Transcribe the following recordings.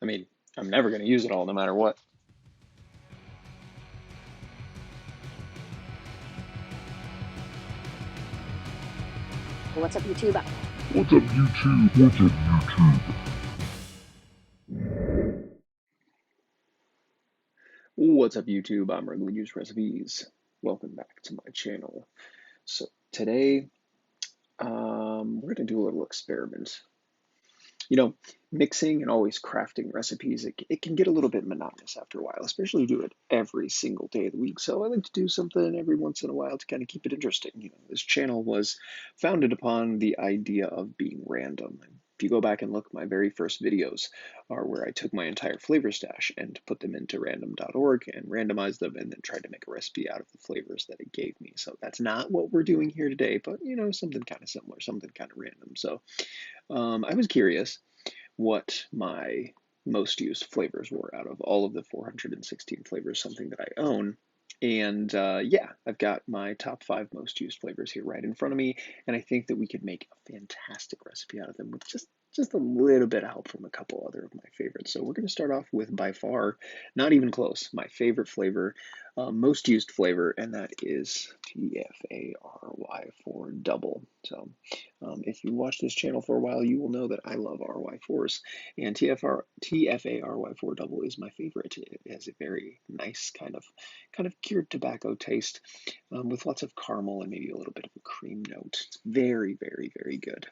mean, I'm never going to use it all no matter what. What's up, YouTube? What's up, YouTube? What's up, YouTube? What's up, YouTube? I'm Regular Use Recipes. Welcome back to my channel. So today, we're going to do a little experiment. You know, mixing and always crafting recipes, it can get a little bit monotonous after a while, especially do it every single day of the week. So I like to do something every once in a while to kind of keep it interesting. You know, this channel was founded upon the idea of being random. If you go back and look, my very first videos are where I took my entire flavor stash and put them into random.org and randomized them and then tried to make a recipe out of the flavors that it gave me. So that's not what we're doing here today, but you know, something kind of similar, something kind of random. So I was curious what my most used flavors were out of all of the 416 flavors, something that I own. And yeah, I've got my top 5 most used flavors here right in front of me, and I think that we could make a fantastic recipe out of them with just a little bit of help from a couple other of my favorites. So we're going to start off with, by far, not even close, my favorite flavor, most used flavor, and that is TFA RY4 Double. So if you watch this channel for a while, you will know that I love RY4s, and TFA RY4 Double is my favorite. It has a very nice kind of cured tobacco taste with lots of caramel and maybe a little bit of a cream note. It's very, very, very good.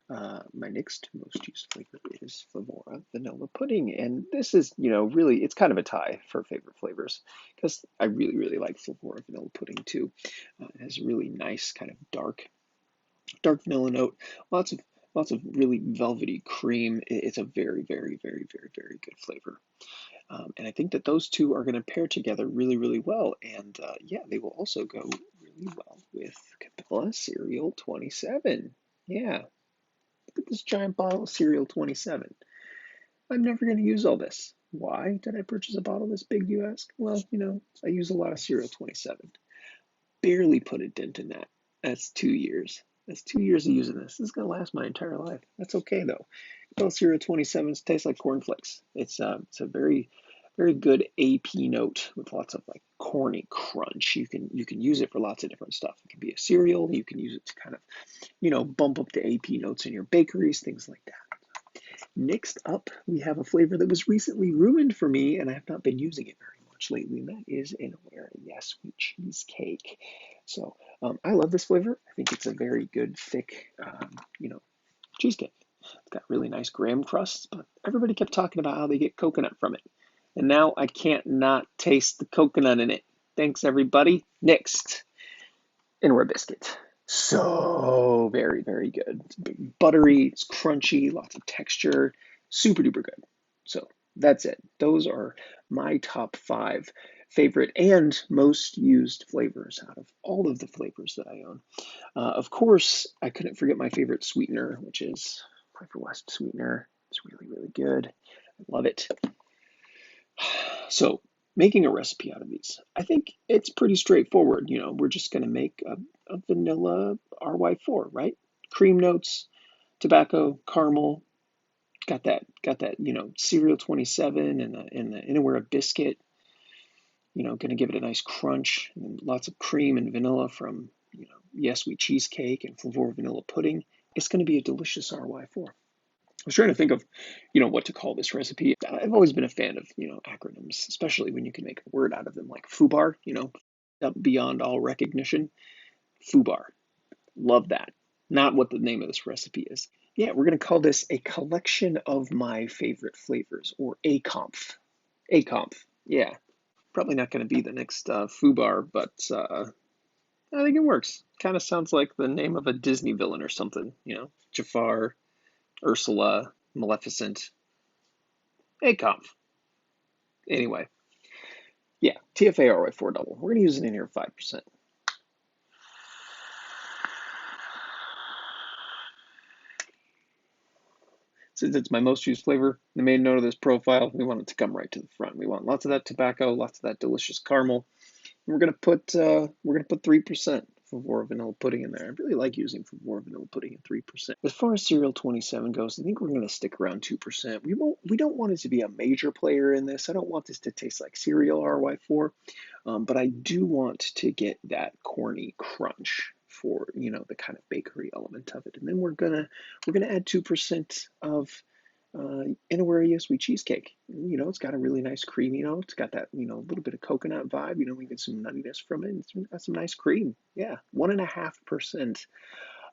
My next most used flavor is FLV Vanilla Pudding, and this is, you know, really, it's kind of a tie for favorite flavors because I really, really like FLV Vanilla Pudding too. It has a really nice kind of dark vanilla note, lots of really velvety cream. It's a very, very, very, very, very good flavor. And I think that those two are going to pair together really, really well. And yeah, they will also go really well with Capella Cereal 27. Yeah, look at this giant bottle of Cereal 27. I'm never going to use all this. Why did I purchase a bottle this big, you ask? Well, you know, I use a lot of Cereal 27. Barely put a dent in that. That's 2 years. That's 2 years of using this. This is going to last my entire life. That's okay, though. Capella Cereal 27s taste like cornflakes. It's a very, very good AP note with lots of like corny crunch. You can use it for lots of different stuff. It can be a cereal. You can use it to kind of, you know, bump up the AP notes in your bakeries, things like that. Next up, we have a flavor that was recently ruined for me, and I have not been using it very much lately, and that is INW Yes Cheesecake. So I love this flavor. I think it's a very good, thick, you know, cheesecake. It's got really nice graham crusts, but everybody kept talking about how they get coconut from it. And now I can't not taste the coconut in it. Thanks, everybody. Next, INW Biscuit. So very, very good. It's buttery, it's crunchy, lots of texture, super duper good. So that's it. Those are my top 5 favorite and most used flavors out of all of the flavors that I own. Of course, I couldn't forget my favorite sweetener, which is Quaker West sweetener. It's really, really good. I love it. So making a recipe out of these, I think it's pretty straightforward. You know, we're just going to make a vanilla RY4, right? Cream notes, tobacco, caramel. Got that. You know, cereal 27 and the INW biscuit. You know, going to give it a nice crunch and lots of cream and vanilla from, you know, Yes Cheesecake and FLV Vanilla Pudding. It's going to be a delicious RY4. I was trying to think of, you know, what to call this recipe. I've always been a fan of, you know, acronyms, especially when you can make a word out of them, like FUBAR, you know, up beyond all recognition. FUBAR. Love that. Not what the name of this recipe is. Yeah, we're going to call this a collection of my favorite flavors, or ACOMF. ACOMF. Yeah. Probably not going to be the next FUBAR, but I think it works. Kind of sounds like the name of a Disney villain or something, you know, Jafar, Ursula, Maleficent, ACOMF. Anyway, yeah, TFA RY4 Double. We're going to use it in here 5%. Since it's my most used flavor, the main note of this profile, we want it to come right to the front. We want lots of that tobacco, lots of that delicious caramel. And we're gonna put 3%, FLV Vanilla Pudding in there. I really like using FLV Vanilla Pudding at 3%. As far as cereal 27 goes, I think we're going to stick around 2%. We don't want it to be a major player in this. I don't want this to taste like cereal RY4, but I do want to get that corny crunch for, you know, the kind of bakery element of it. And then we're gonna add 2% of INW Yes Cheesecake. You know, it's got a really nice creamy note. It's got that, you know, a little bit of coconut vibe. You know, we get some nuttiness from it. It's got some nice cream. Yeah, 1.5%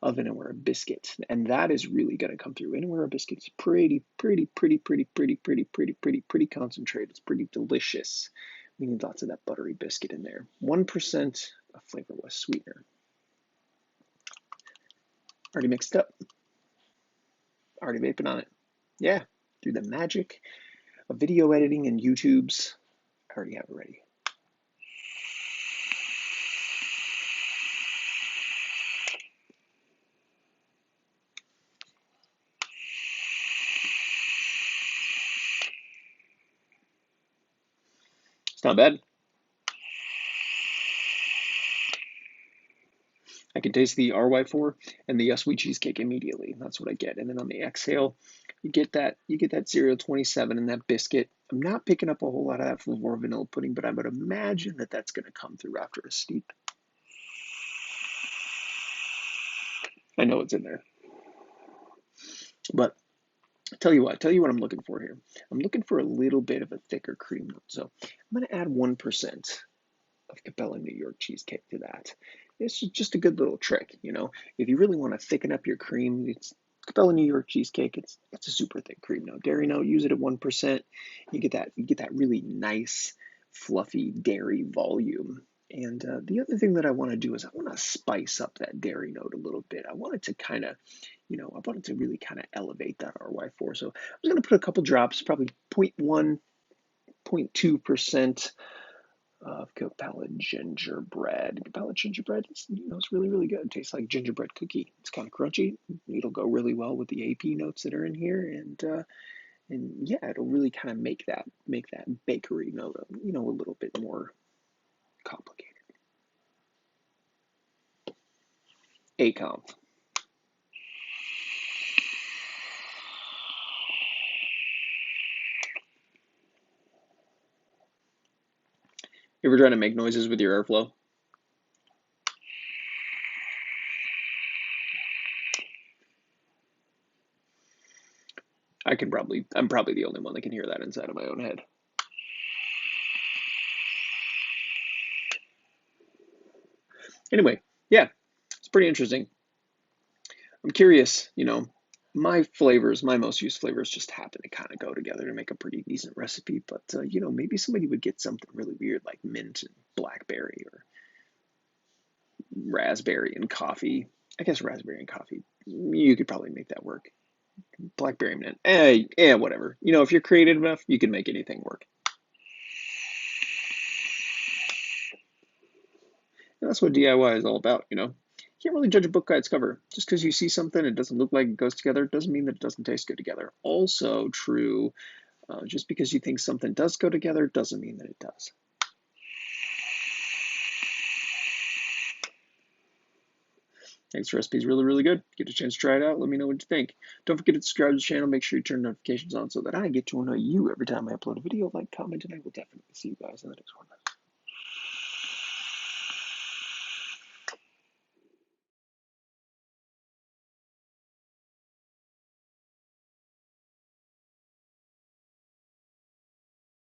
of INW Biscuit, and that is really going to come through. INW Biscuit is pretty concentrated. It's pretty delicious. We need lots of that buttery biscuit in there. 1% of flavorless sweetener. Already mixed up. Already vaping on it. Yeah, through the magic of video editing and YouTube's, I already have it ready. It's not bad. I can taste the RY4 and the Yes Cheesecake immediately. That's what I get. And then on the exhale, you get that cereal 27 and that biscuit. I'm not picking up a whole lot of that FLV Vanilla Pudding, but I would imagine that that's going to come through after a steep. I know it's in there. But tell you what I'm looking for here. I'm looking for a little bit of a thicker cream note. So I'm going to add 1% of CAP New York cheesecake to that. It's just a good little trick, you know. If you really want to thicken up your cream, it's CAP New York cheesecake. It's a super thick cream note. Dairy note, use it at 1%. You get that really nice, fluffy dairy volume. And the other thing that I want to do is I want to spice up that dairy note a little bit. I want it to kind of, you know, I want it to really kind of elevate that RY4. So I'm just going to put a couple drops, probably 0.1, 0.2% of CAP Gingerbread. CAP Gingerbread, it's, you know, it's really, really good. It tastes like gingerbread cookie. It's kind of crunchy. It'll go really well with the AP notes that are in here, and yeah, it'll really kind of make that bakery note, you know, a little bit more complicated. ACOMF. You ever trying to make noises with your airflow? I'm probably the only one that can hear that inside of my own head. Anyway, yeah, it's pretty interesting. I'm curious, you know, my most used flavors just happen to kind of go together to make a pretty decent recipe, but, you know, maybe somebody would get something really weird like mint and blackberry or raspberry and coffee. I guess raspberry and coffee, you could probably make that work. Blackberry mint, whatever. You know, if you're creative enough, you can make anything work. And that's what DIY is all about, you know. You can't really judge a book by its cover. Just because you see something, it doesn't look like it goes together, doesn't mean that it doesn't taste good together. Also true, just because you think something does go together, doesn't mean that it does. This recipe is really, really good. Get a chance to try it out. Let me know what you think. Don't forget to subscribe to the channel. Make sure you turn notifications on so that I get to annoy you every time I upload a video. Like, comment, and I will definitely see you guys in the next one.